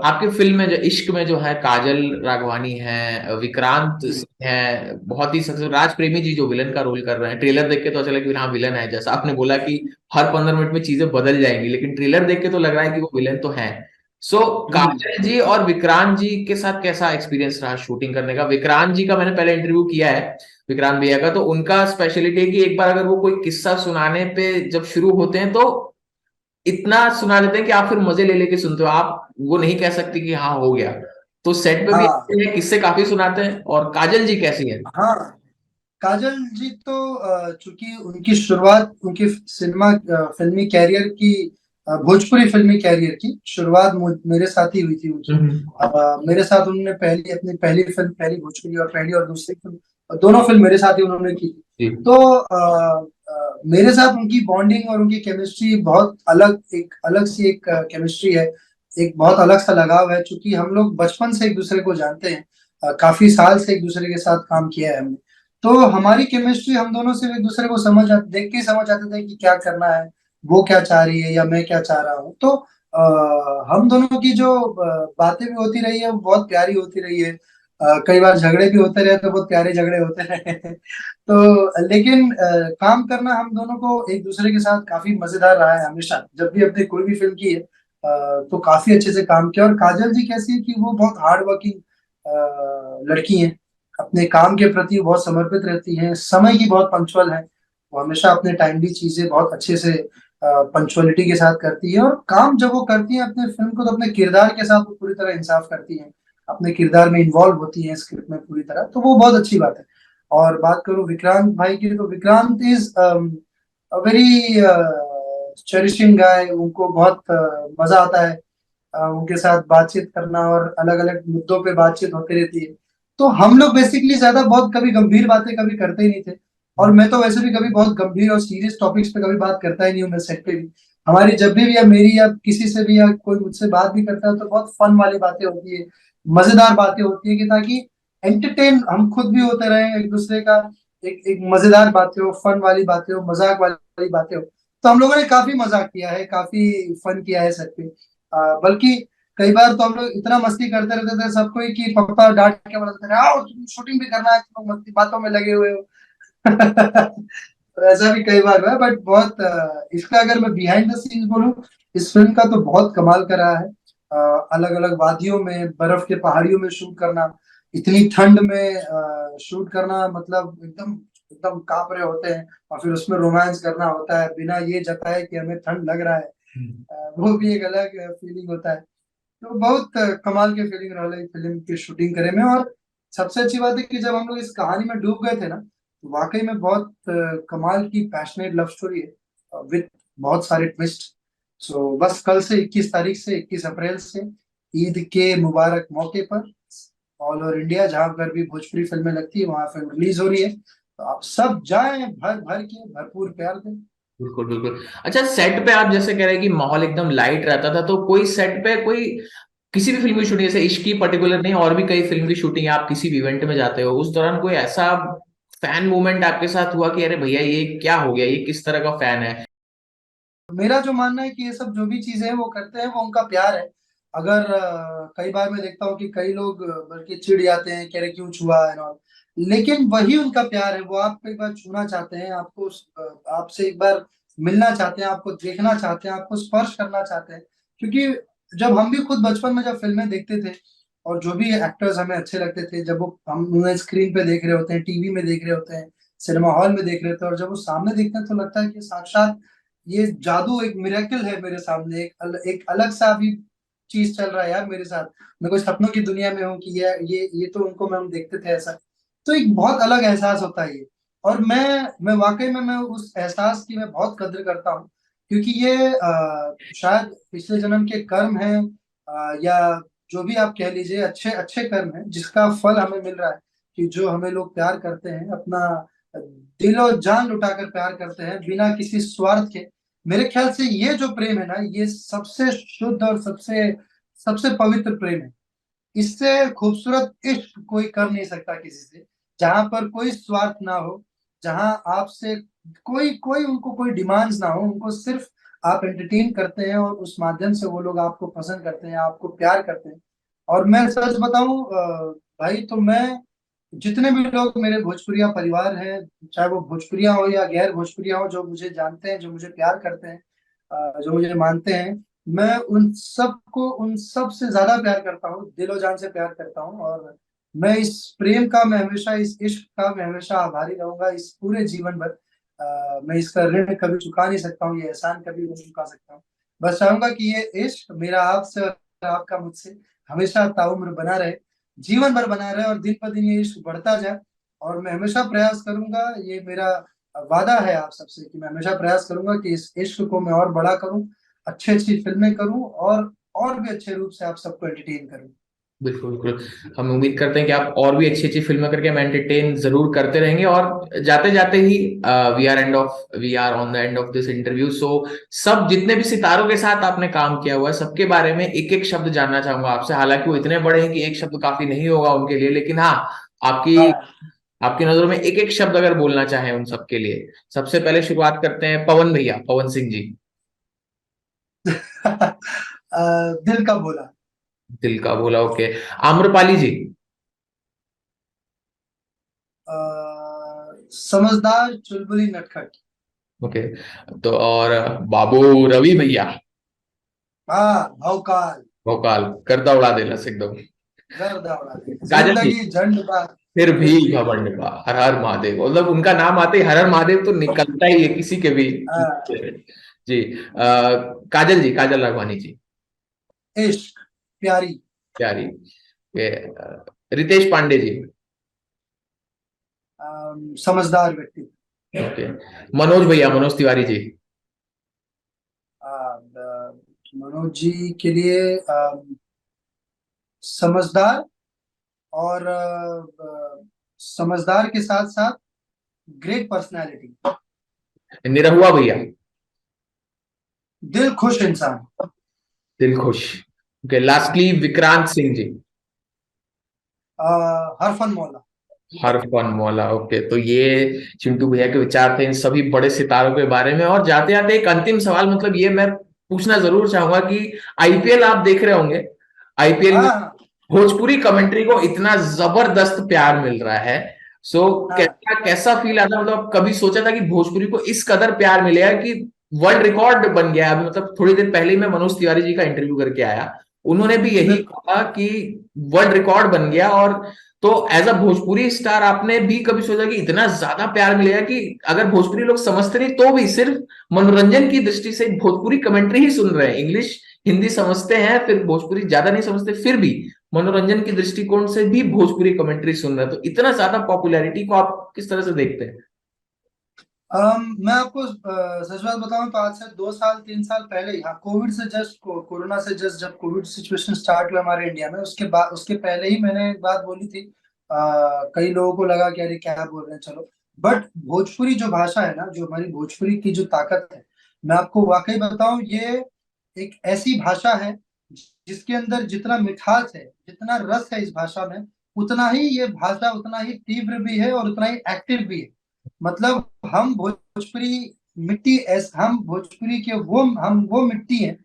आपकी फिल्म में जो इश्क में जो है काजल राघवानी है, विक्रांत हैं। सिंह है, बहुत ही सक्सेसफुल, राज प्रेमी जी जो विलन का रोल कर रहे हैं। ट्रेलर देख के तो अच्छा लगा कि हाँ विलन है, जैसा आपने बोला कि हर 15 मिनट में चीजें बदल जाएंगी, लेकिन ट्रेलर देख के तो लग रहा है कि वो विलन तो है। सो काजल जी और विक्रांत जी के साथ कैसा एक्सपीरियंस रहा शूटिंग करने का? विक्रांत जी का मैंने पहले इंटरव्यू किया है, विक्रांत भैया का, तो उनका स्पेशलिटी है कि एक बार अगर वो कोई किस्सा सुनाने पे जब शुरू होते हैं तो इतना सुना देते हैं कि आप फिर मजे ले लेके सुनते हो, आप वो नहीं कह सकते कि हाँ हो गया। तो सेट पे भी हाँ ऐसे हैं, किस्से काफी सुनाते हैं। और काजल जी कैसी है? हाँ, काजल जी तो चूंकि उनकी शुरुआत उनकी फिल्मी कैरियर की, भोजपुरी फिल्मी कैरियर की शुरुआत मेरे साथ ही हुई थी उनकी। हम्म। मेरे साथ उन्होंने अपनी पहली फिल्म, पहली भोजपुरी और पहली और दूसरी फिल्म, दोनों फिल्म मेरे साथ ही उन्होंने की थी। जी। तो मेरे साथ उनकी बॉन्डिंग और उनकी केमिस्ट्री बहुत अलग, एक अलग सी एक केमिस्ट्री है, एक बहुत अलग सा लगाव है, क्योंकि हम लोग बचपन से एक दूसरे को जानते हैं, काफी साल से एक दूसरे के साथ काम किया है हमने। तो हमारी केमिस्ट्री, हम दोनों से एक दूसरे को देख के ही समझ आते थे कि क्या करना है, वो क्या चाह रही है या मैं क्या चाह रहा हूँ। तो हम दोनों की जो बातें भी होती रही है वो बहुत प्यारी होती रही है। कई बार झगड़े भी होते रहे, तो बहुत प्यारे झगड़े होते रहे तो लेकिन काम करना हम दोनों को एक दूसरे के साथ काफी मजेदार रहा है हमेशा। जब भी अपने कोई भी फिल्म की है तो काफी अच्छे से काम किया। और काजल जी कैसी है कि वो बहुत हार्ड वर्किंग लड़की हैं, अपने काम के प्रति बहुत समर्पित रहती हैं, समय की बहुत पंक्चुअल है, वो हमेशा अपने टाइमली चीजें बहुत अच्छे से पंक्चुअलिटी के साथ करती है। और काम जब वो करती है अपने फिल्म को, तो अपने किरदार के साथ वो पूरी तरह इंसाफ करती हैं, अपने किरदार में इन्वॉल्व होती हैं स्क्रिप्ट में पूरी तरह, तो वो बहुत अच्छी बात है। और बात करूं विक्रांत भाई की, तो विक्रांत इज वेरी चेरिशिंग गाय, उनको बहुत मजा आता है उनके साथ बातचीत करना, और अलग अलग मुद्दों पे बातचीत होती रहती है। तो हम लोग बेसिकली ज्यादा बहुत कभी गंभीर बातें कभी करते ही नहीं थे, और मैं तो वैसे भी कभी बहुत गंभीर और सीरियस टॉपिक्स पे कभी बात करता ही नहीं हूँ मैं सेट पे भी। हमारी जब भी या मेरी या किसी से भी या कोई मुझसे बात भी करता है तो बहुत फन वाली बातें होती है, मजेदार बातें होती है, कि ताकि एंटरटेन हम खुद भी होते रहे एक दूसरे का, एक एक मजेदार बातें हो, फन वाली बातें हो, मजाक वाली बातें हो। तो हम लोगों ने काफी मजाक किया है, काफी फन किया है सेट पे। बल्कि कई बार तो हम लोग इतना मस्ती करते रहते थे सबको ही कि पापा डांट के बोलते थे, आओ तुम शूटिंग भी करना है, तुम लोग मस्ती बातों में लगे हुए हो तो ऐसा भी कई बार हुआ है, बट बहुत इसका अगर मैं बिहाइंड द सीन्स बोलूं, इस फिल्म का तो बहुत कमाल करा है। अलग अलग वादियों में, बर्फ के पहाड़ियों में शूट करना, इतनी ठंड में शूट करना, मतलब एकदम एकदम कांप रहे होते हैं, और फिर उसमें रोमांस करना होता है बिना ये जताए कि हमें ठंड लग रहा है। वो भी एक अलग फीलिंग होता है। तो बहुत कमाल के फीलिंग रहा है फिल्म की शूटिंग करे में। और सबसे अच्छी बात है कि जब हम लोग इस कहानी में डूब गए थे ना, तो वाकई में बहुत कमाल की पैशनेट लव स्टोरी है विद बहुत सारे ट्विस्ट। सो बस कल से 21 तारीख से, 21 अप्रैल से, ईद के मुबारक मौके पर ऑल ओवर इंडिया जहां पर भी भोजपुरी फिल्में लगती है वहां फिल्म रिलीज हो रही है, तो आप सब जाएं, भर भर के भरपूर प्यार दें। बिल्कुल बिल्कुल। अच्छा, सेट पे आप जैसे कह रहे हैं कि माहौल एकदम लाइट रहता था, तो कोई सेट पे कोई किसी भी फिल्म की शूटिंग, जैसे इश्क की पर्टिकुलर नहीं, और भी कई फिल्म की शूटिंग, आप किसी भी इवेंट में जाते हो, उस दौरान कोई ऐसा फैन मूवमेंट आपके साथ हुआ कि अरे भैया ये क्या हो गया, ये किस तरह का फैन है? मेरा जो मानना है कि ये सब जो भी चीजें हैं वो करते हैं, वो उनका प्यार है। अगर कई बार मैं देखता हूँ कि कई लोग बल्कि चिढ़ जाते हैं, कह रहे क्यों छुआ है ना, लेकिन वही उनका प्यार है। वो आपको एक बार छूना चाहते हैं, आपको आपसे एक बार मिलना चाहते हैं, आपको देखना चाहते हैं, आपको स्पर्श करना चाहते हैं। क्योंकि जब हम भी खुद बचपन में जब फिल्में देखते थे, और जो भी एक्टर्स हमें अच्छे लगते थे, जब वो हम उन्हें स्क्रीन पे देख रहे होते हैं, टीवी में देख रहे होते हैं, सिनेमा हॉल में देख रहे होते हैं, और जब वो सामने देखते हैं तो लगता है कि साक्षात ये जादू, एक मिरेकल है मेरे सामने, एक अलग सा भी चीज चल रहा है यार मेरे साथ। मैं कोई सपनों की दुनिया में हूँ कि ये तो उनको मैं हम देखते थे ऐसा। तो एक बहुत अलग एहसास होता है ये। और मैं वाकई में मैं उस एहसास की मैं बहुत कद्र करता हूँ, क्योंकि ये शायद पिछले जन्म के कर्म है, या जो भी आप कह लीजिए, अच्छे अच्छे कर्म है जिसका फल हमें मिल रहा है। कि जो हमें लोग प्यार करते हैं, अपना दिलो जान लुटाकर प्यार करते हैं बिना किसी स्वार्थ के। मेरे ख्याल से ये जो प्रेम है ना, ये सबसे शुद्ध और सबसे सबसे पवित्र प्रेम है। इससे खूबसूरत इश्क कोई कर नहीं सकता किसी से, जहां पर कोई स्वार्थ ना हो, जहां आपसे कोई कोई उनको कोई डिमांड्स ना हो, उनको सिर्फ आप एंटरटेन करते हैं, और उस माध्यम से वो लोग आपको पसंद करते हैं, आपको प्यार करते हैं। और मैं सच बताऊं भाई, तो मैं जितने भी लोग मेरे भोजपुरिया परिवार हैं, चाहे वो भोजपुरिया हो या गैर भोजपुरिया हो, जो मुझे जानते हैं, जो मुझे प्यार करते हैं, जो मुझे मानते हैं, मैं उन सबको उन सब से ज्यादा प्यार करता हूँ, दिलो जान से प्यार करता हूँ। और मैं इस प्रेम का, मैं हमेशा इस इश्क का मैं हमेशा आभारी रहूंगा इस पूरे जीवन भर। मैं इसका ऋण कभी चुका नहीं सकता हूँ, ये एहसान कभी नहीं चुका सकता हूँ। बस चाहूंगा कि ये इश्क मेरा आपसे और आपका मुझसे हमेशा ताउम्र बना रहे, जीवन भर बना रहे, और दिन पर दिन ये इश्क बढ़ता जाए। और मैं हमेशा प्रयास करूंगा, ये मेरा वादा है आप सबसे, कि मैं हमेशा प्रयास करूंगा कि इस इश्क को मैं और बड़ा करूं, अच्छी अच्छी फिल्में करूं, और भी अच्छे रूप से आप सबको एंटरटेन करूं। बिल्कुल बिल्कुल। हम उम्मीद करते हैं कि आप और भी अच्छी अच्छी फिल्में करके हम एंटरटेन जरूर करते रहेंगे। और जाते जाते ही we are on the end of this interview. So सब जितने भी सितारों के साथ आपने काम किया हुआ है, सबके बारे में एक एक शब्द जानना चाहूंगा आपसे। हालांकि वो इतने बड़े हैं कि एक शब्द काफी नहीं होगा उनके लिए, लेकिन हाँ, आपकी हाँ। आपकी नजरों में एक एक शब्द अगर बोलना चाहें उन सबके लिए। सबसे पहले शुरुआत करते हैं पवन भैया, पवन सिंह जी। दिल का बोला। दिल का बोला, ओके। आम्रपाली जी। समझदार चुलबुली नटखट। ओके। तो और बाबू रवि भैया। हाँ, भौकाल। भोकाल, करता उड़ा देना से एकदम। गर्दा उड़ा दे, काजल जी। जिंदगी झंड का, फिर भी फिर भी घमंड का, हर हर महादेव, मतलब उनका नाम आते ही हर हर महादेव तो निकलता ही है किसी के भी। हाँ, जी। काजल जी, काजल राघवानी जी। इश्क, प्यारी। प्यारी। ये, रितेश पांडे जी। समझदार व्यक्ति। ओके। मनोज भैया, मनोज तिवारी जी। मनोज जी के लिए समझदार, और समझदार के साथ साथ ग्रेट पर्सनालिटी। निरहुआ भैया। दिल खुश इंसान। दिल खुश। Okay, lastly Vikrant Singh ji. हरफन मौला। हर फन मौला। ओके, तो ये चिंटू भैया के विचार थे इन सभी बड़े सितारों के बारे में। और जाते जाते एक अंतिम सवाल, मतलब ये मैं पूछना जरूर चाहूंगा कि आईपीएल आप देख रहे होंगे, आईपीएल में हाँ, भोजपुरी कमेंट्री को इतना जबरदस्त प्यार मिल रहा है। सो हाँ, कैसा कैसा फील आता है, मतलब कभी सोचा था कि भोजपुरी को इस कदर प्यार मिलेगा कि वर्ल्ड रिकॉर्ड बन गया? अभी मतलब थोड़ी देर पहले ही मैं मनोज तिवारी जी का इंटरव्यू करके आया, उन्होंने भी यही बिल्कुल। कहा कि वर्ल्ड रिकॉर्ड बन गया। और तो एज अ भोजपुरी स्टार आपने भी कभी सोचा कि इतना ज्यादा प्यार मिलेगा कि अगर भोजपुरी लोग समझते नहीं तो भी सिर्फ मनोरंजन की दृष्टि से भोजपुरी कमेंट्री ही सुन रहे हैं, इंग्लिश हिंदी समझते हैं, फिर भोजपुरी ज्यादा नहीं समझते, फिर भी मनोरंजन की दृष्टिकोण से भी भोजपुरी कमेंट्री सुन रहे हैं, तो इतना ज्यादा पॉपुलैरिटी को आप किस तरह से देखते हैं? मैं आपको सच बात बताऊं तो आज से 2 साल 3 साल पहले ही, हाँ, कोरोना से जस्ट जब कोविड सिचुएशन स्टार्ट हुआ हमारे इंडिया में, उसके पहले ही मैंने एक बात बोली थी। कई लोगों को लगा कि अरे क्या बोल रहे हैं, चलो। बट भोजपुरी जो भाषा है ना, जो हमारी भोजपुरी की जो ताकत है, मैं आपको वाकई बताऊं, ये एक ऐसी भाषा है जिसके अंदर जितना मिठास है, जितना रस है इस भाषा में, उतना ही ये भाषा उतना ही तीव्र भी है और उतना ही एक्टिव भी है। मतलब हम भोजपुरी हम भोजपुरी के हम वो मिट्टी है,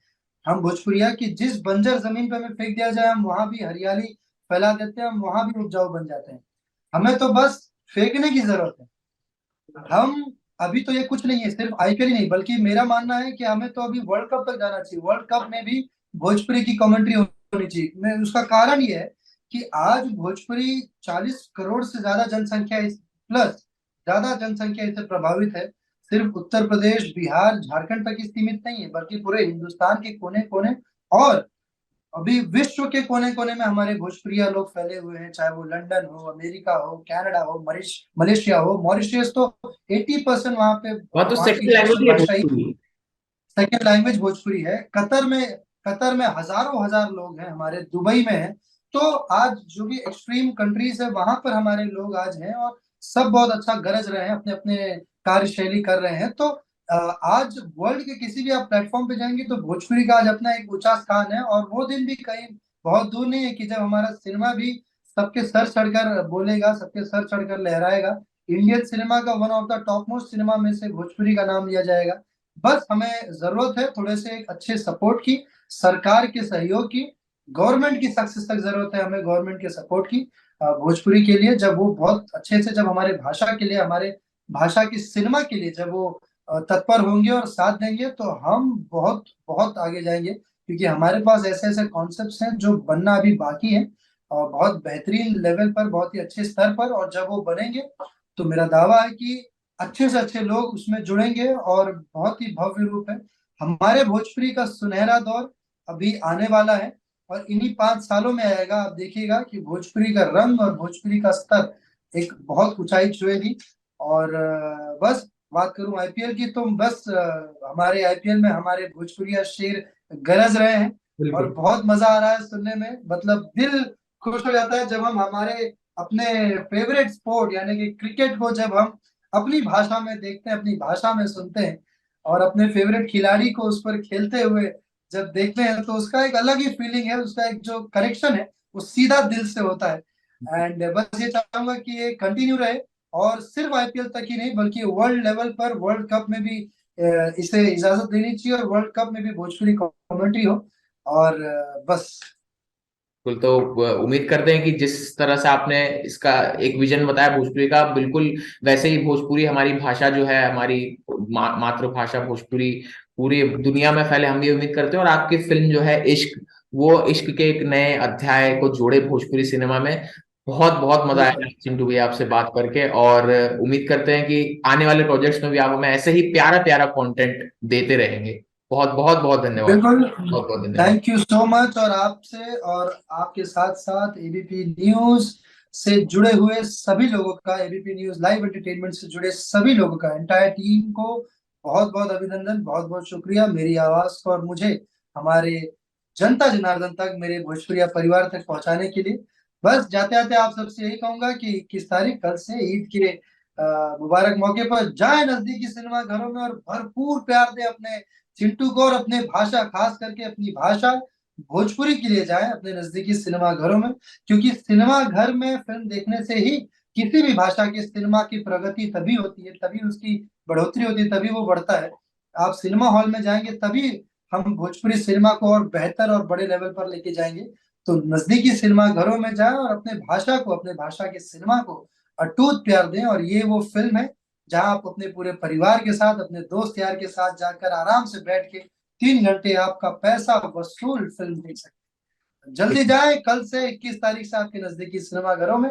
हम भोजपुरिया की जिस बंजर जमीन पे हमें फेंक दिया जाए, हम वहां भी हरियाली फैला देते हैं, हम वहां भी उपजाऊ बन जाते हैं। हमें तो बस फेंकने की जरूरत है। हम अभी तो ये कुछ नहीं है, सिर्फ आईपीएल ही नहीं, बल्कि मेरा मानना है कि हमें तो अभी वर्ल्ड कप तक जाना चाहिए। वर्ल्ड कप में भी भोजपुरी की कमेंट्री होनी चाहिए। मैं उसका कारण ये है कि आज भोजपुरी 40 करोड़ से ज्यादा जनसंख्या प्लस ज्यादा जनसंख्या इससे प्रभावित है। सिर्फ उत्तर प्रदेश, बिहार, झारखंड तक ही सीमित नहीं है, बल्कि पूरे हिंदुस्तान के कोने कोने और अभी विश्व के कोने कोने में हमारे भोजपुरिया लोग फैले हुए हैं। चाहे वो लंदन हो, अमेरिका हो, कनाडा हो, मलेशिया हो, मॉरिशस, तो 80% वहां पे वहाँ तो वहां की सेकंड लैंग्वेज नेशनल ही है भाषा ही भोजपुरी। सेकेंड लैंग्वेज भोजपुरी है। कतर में हजारों हजार लोग हैं हमारे, दुबई में है। तो आज जो भी एक्सट्रीम कंट्रीज है वहां पर हमारे लोग आज हैं, और सब बहुत अच्छा गरज रहे हैं, अपने अपने कार्यशैली कर रहे हैं। तो आज वर्ल्ड के किसी भी आप प्लेटफॉर्म पे जाएंगे तो भोजपुरी का आज अपना एक ऊंचा स्थान है। और वो दिन भी कहीं बहुत दूर नहीं है कि जब हमारा सिनेमा भी सबके सर चढ़कर बोलेगा, सबके सर चढ़कर लहराएगा। इंडियन सिनेमा का one of the top most cinema में से भोजपुरी का नाम लिया जाएगा। बस हमें जरूरत है थोड़े से एक अच्छे सपोर्ट की, सरकार के सहयोग की, गवर्नमेंट की सक्सेस तक जरूरत है हमें, गवर्नमेंट के सपोर्ट की भोजपुरी के लिए। जब वो बहुत अच्छे से, जब हमारे भाषा के लिए, हमारे भाषा की सिनेमा के लिए जब वो तत्पर होंगे और साथ देंगे, तो हम बहुत बहुत आगे जाएंगे। क्योंकि हमारे पास ऐसे ऐसे कॉन्सेप्ट्स हैं जो बनना अभी बाकी है, और बहुत बेहतरीन लेवल पर, बहुत ही अच्छे स्तर पर। और जब वो बनेंगे तो मेरा दावा है कि अच्छे से अच्छे लोग उसमें जुड़ेंगे और बहुत ही भव्य रूप है। हमारे भोजपुरी का सुनहरा दौर अभी आने वाला है, और इन्हीं 5 सालों में आएगा। आप देखिएगा कि भोजपुरी का रंग और भोजपुरी का स्तर एक बहुत ऊंचाई छुएगी। और बस बात करूं आईपीएल की, तो बस हमारे आईपीएल में हमारे भोजपुरिया शेर गरज रहे हैं, और बिल्कुल। बहुत मजा आ रहा है सुनने में। मतलब दिल खुश हो जाता है जब हम हमारे अपने फेवरेट स्पोर्ट यानी कि क्रिकेट को जब हम अपनी भाषा में देखते हैं, अपनी भाषा में सुनते हैं, और अपने फेवरेट खिलाड़ी को उस पर खेलते हुए जब देखते हैं, तो उसका एक अलग ही फीलिंग है, उसका एक जो कनेक्शन है वो सीधा दिल से होता है। एंड बस ये चाहूंगा कि ये कंटिन्यू रहे, और सिर्फ आईपीएल तक ही नहीं बल्कि वर्ल्ड लेवल पर, वर्ल्ड कप में भी इसे इजाजत देनी चाहिए, और वर्ल्ड कप में भी भोजपुरी कमेंट्री हो। और बस। बिल्कुल। तो उम्मीद करते हैं कि जिस तरह से आपने इसका एक विजन बताया भोजपुरी का, बिल्कुल वैसे ही भोजपुरी हमारी भाषा जो है, हमारी मातृभाषा भोजपुरी पूरी दुनिया में फैले, हम ये उम्मीद करते हैं। और आपकी फिल्म जो है इश्क, वो इश्क के एक नए अध्याय को जोड़े भोजपुरी सिनेमा में। बहुत बहुत मजा आया बिल्कुल चिंटू भैया आपसे बात करके, और उम्मीद करते हैं कि आने वाले प्रोजेक्ट्स में भी आप हमें ऐसे ही प्यारा प्यारा कंटेंट देते रहेंगे। बहुत बहुत बहुत धन्यवाद। बिल्कुल। बहुत बहुत धन्यवाद। Thank you so much. और आपसे और आपके साथ साथ एबीपी न्यूज से जुड़े हुए सभी लोगों का, एबीपी न्यूज लाइव एंटरटेनमेंट से जुड़े सभी लोगों का, एंटायर टीम को बहुत बहुत अभिनंदन, बहुत बहुत शुक्रिया मेरी आवाज को और मुझे हमारे जनता जनार्दन तक, मेरे भोजपुरिया परिवार तक पहुंचाने के लिए। बस जाते जाते आप सबसे यही कहूंगा कि 21 तारीख कल से ईद के मुबारक मौके पर जाए नजदीकी सिनेमा घरों में, और भरपूर प्यार दे अपने चिंटू को, और अपने भाषा, खास करके अपनी भाषा भोजपुरी के लिए जाए अपने नजदीकी सिनेमा घरों में। क्योंकि सिनेमा घर में फिल्म देखने से ही किसी भी भाषा के सिनेमा की प्रगति तभी होती है, तभी उसकी बढ़ोतरी होती है, तभी वो बढ़ता है। आप सिनेमा हॉल में जाएंगे तभी हम भोजपुरी सिनेमा को और बेहतर और बड़े लेवल पर लेके जाएंगे। तो नजदीकी सिनेमा घरों में जाएं और अपने भाषा को, अपने भाषा के सिनेमा को अटूट प्यार दें। और ये वो फिल्म है जहां आप अपने पूरे परिवार के साथ, अपने दोस्त यार के साथ जाकर आराम से बैठ के 3 घंटे आपका पैसा वसूल फिल्म देख सकते हैं। जल्दी जाए, कल से 21 तारीख से आपके नजदीकी सिनेमा घरों में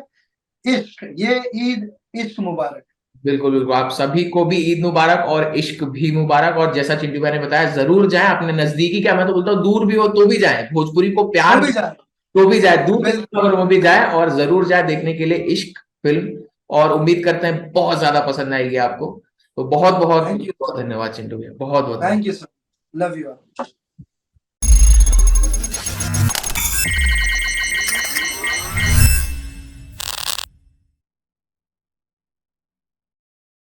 इश्क, ये ईद इश्क मुबारक। बिल्कुल बिल्कुल, आप सभी को भी ईद मुबारक और इश्क भी मुबारक। और जैसा चिंटू भाई ने बताया, जरूर जाएं अपने नजदीकी, क्या मैं तो बोलता हूँ दूर भी हो तो भी जाएं, भोजपुरी को वो प्यार भी दें जाए। तो भी जाए, दूर के बिल्कुल। खबर में भी जाए, और जरूर जाए देखने के लिए इश्क फिल्म। और उम्मीद करते हैं बहुत ज्यादा पसंद आएगी आपको। तो बहुत बहुत थैंक यू बहुत धन्यवाद चिंटू भैया, बहुत बहुत thank you sir, love you.